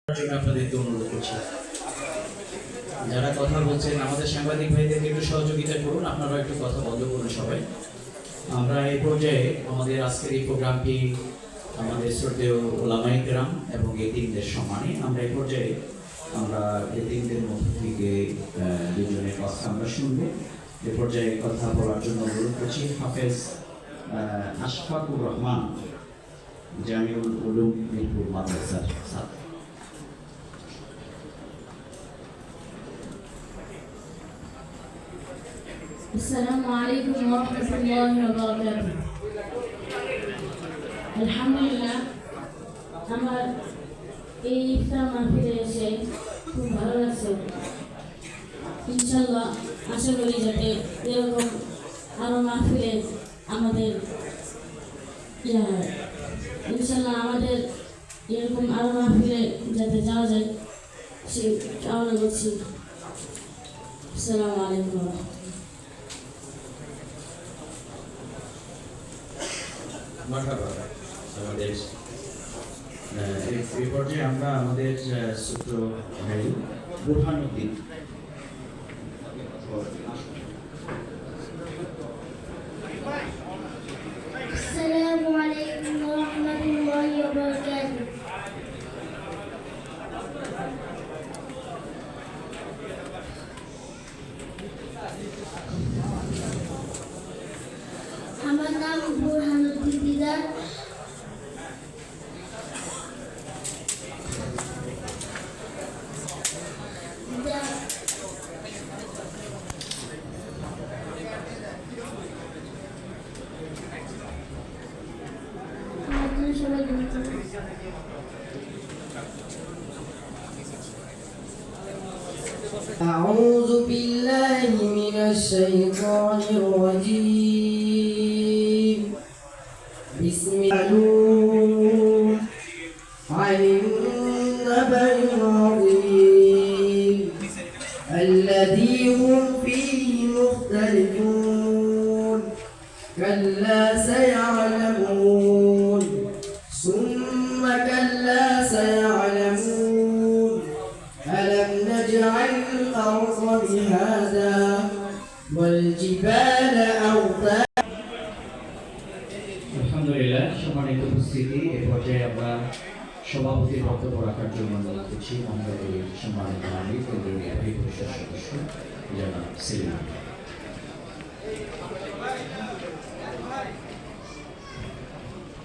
জন্য আপনাদেরকে অনুরোধ করছি, যারা কথা বলছেন আমাদের সাংবাদিক ভাইদেরকে একটু সহযোগিতা করুন, আপনারা একটু কথা বন্ধ করুন সবাই। আমরা এই পর্যায়ে আমাদের আজকের এই প্রোগ্রামটি আমাদের শ্রদ্ধেয় ওলামায়ে কেরাম এবং এতিমদের সম্মানে আমরা এই পর্যায়ে আমরা এতিমদের মধ্য থেকে দুজনের কথা আমরা শুনব। এ পর্যায়ে কথা বলার জন্য অনুরোধ করছি হাফেজ আশফাকুর রহমান, জামিউল উলুম মিরপুর মাদ্রাসার ছাত্র। السلام عليكم ورحمة الله وبركاته. আলহামদুলিল্লাহ, আমার এই ইফতার মাহফিলে এসে খুব ভালো লাগছে। ইনশাল্লাহ আশা করি যাতে এরকম আরও মাহফিলে আমাদের ইনশাল্লাহ আমাদের এরকম আরও মাহফিলে যাতে যাওয়া যায় সে কামনা করছি। আসসালামু আলাইকুম। আমাদের এই পর্যায়ে আমরা আমাদের ছোট্ট ভাই বুরহানুদ্দিন। আসসালামু আলাইকুম ওয়া রাহমাতুল্লাহি ওয়া বারাকাতুহু। আমার নাম বুরহানুদ্দিন দিদার। أعوذ بالله من الشيطان الرجيم. بسم الله عن النبأ العظيم الذي هم فيه مختلفون كلا سيعلمون ثم كلا سيعلمون ألم نجعل الأرض مهادا والجبال أوتادا. আলহামদুলিল্লাহ, সম্মানিত উপস্থিতি, এ পর্যায়ে আমরা সভাপতির বক্তব্য রাখার জন্য অনুরোধ করছি আমাদের সম্মানিত আমির কেন্দ্রীয় নির্বাহী পরিষদ সদস্য জনাব সেলিম।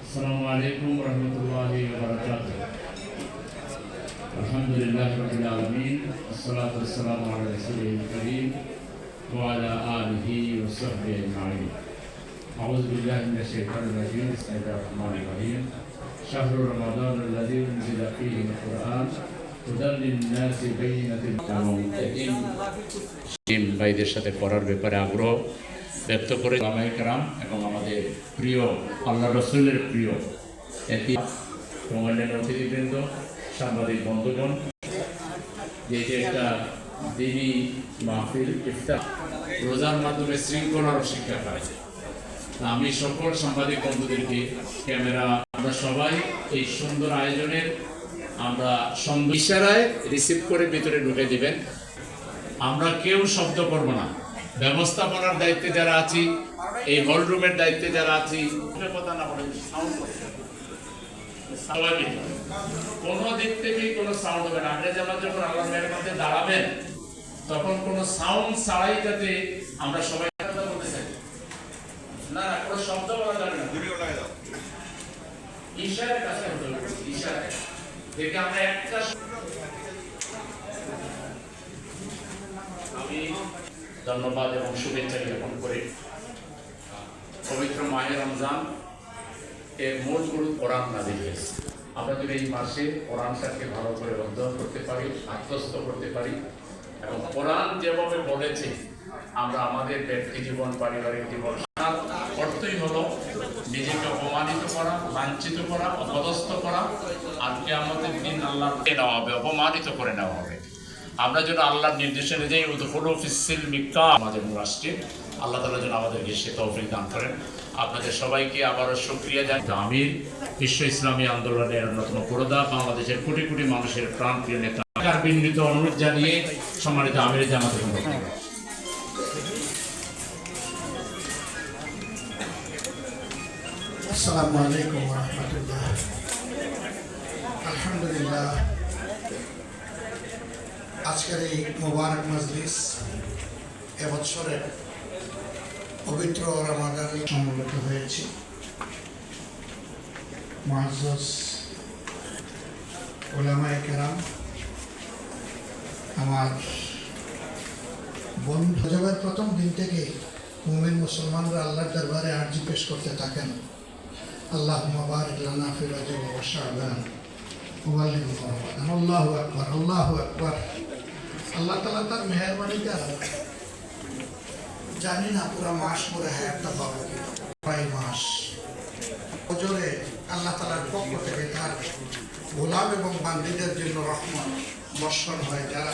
আসসালামু আলাইকুম ওয়া রাহমাতুল্লাহি ওয়া বারাকাতুহু। আলহামদুলিল্লাহি রাব্বিল আলামিন, আসসালাতু ওয়াসসালামু আলা রাসূলিল কারীম ওয়া আলা আলিহি ওয়া সাহবিহি আজমাইন। আউযু বিল্লাহি মিনাশ শাইতানির রাজীম। বিসমিল্লাহির রাহমানির রহিম। শাহরু রমাদানাল্লাযী উনজিলা ফীহিল কুরআন হুদাল লিন-নাসি বাইয়িনাতিন। এবং ভাইদের সাথে পড়ার ব্যাপারে আগ্রহ ব্যক্ত করে ওলামায়ে কেরাম এবং আমাদের প্রিয় আল্লাহ রসুলের প্রিয় এবং অন্যান্য অতিথিবৃন্দ, সাংবাদিক বন্ধুগণ, যেটি একটা দিনী মাহফিল ইফতার রোজার মাধ্যমে শৃঙ্খলার শিক্ষা পায়। আমি সকল সাংবাদিক বন্ধুদেরকে ক্যামেরা আমরা সবাই এই সুন্দর আয়োজনের আমরা ইশারায় রিসিভ করে ভিতরে ঢুকে দিবেন। আমরা কেউ শব্দ করব না। ব্যবস্থাপনার দায়িত্বে যারা আছি, এই হল রুমের দায়িত্বে যারা আছি, কথা না বলে কোনো দিক থেকেই কোনো সাউন্ড হবে না। আপনি যেমন যখন আল্লাহ মেয়ের মধ্যে দাঁড়াবেন তখন কোনো সাউন্ড ছাড়াই যাতে আমরা সবাই বলতে চাই না, কোনো শব্দ বলা যাবে না। ইশারার কাছে হতে হবে, ইশারা দেখে আমরা একটা আমি ধন্যবাদ এবং শুভেচ্ছা জ্ঞাপন করে পবিত্র মাহে রমজান এর মূল গুরু কোরআন নাযিল হয়েছে। আমরা যদি এই মাসে কোরআনটাকে ভালো করে অধ্যয়ন করতে পারি, আত্মস্থ করতে পারি এবং কোরআন যেভাবে বলেছে আমরা আমাদের ব্যক্তি জীবন, পারিবারিক জীবন, অর্থই হলো নিজেকে অপমানিত করা, লাঞ্ছিত করা, অপদস্থ করা, আর কিয়ামতের দিন আল্লাহকে নেওয়া হবে, অপমানিত করে নেওয়া হবে। আমরা যেন আল্লাহর নির্দেশে অনুযায়ী উদখুলু ফিস-সিলমি আমাদের রাষ্ট্রে আল্লাহ তাআলা যেন আমাদেরকে সে তৌফিক দান করেন। আপনাদের সবাইকে আবারও শুকরিয়া জানাই। আমির বিশ্ব ইসলামী আন্দোলনের অন্যতম পুরোধা, বাংলাদেশের কোটি কোটি মানুষের প্রাণপ্রিয় নেতা, বিনীত অনুরোধ জানিয়ে সম্মানিত আমির জামাতের বক্তব্য। আসসালামু আলাইকুম ওয়া রাহমাতুল্লাহ। আলহামদুলিল্লাহ, আজকের এই মোবারক মজলিস এবছরের পবিত্র রমাদানে সমবেত হয়েছে। মুআজ্জাজ উলামায়ে কেরাম, আমার বন্ধু, রজবের প্রথম দিন থেকে মুমিন মুসলমানরা আল্লাহর দরবারে আরজি পেশ করতে থাকেন, আল্লাহুম্মা বারিক লানা ফি রজব ওয়া শাবান ওয়া বাল্লিগনা রমাদান। আল্লাহু আকবার, আল্লাহু আকবার। আল্লাহ তাআলা তার মেহেরবানিতে জানি না পুরো মাস পরে হায়াতটা পাবো কিনা। প্রায় মাস বছরে আল্লাহ তাআলার পক্ষ থেকে তার গোলাম এবং বান্দীদের জন্য রহমত বর্ষণ হয়, যারা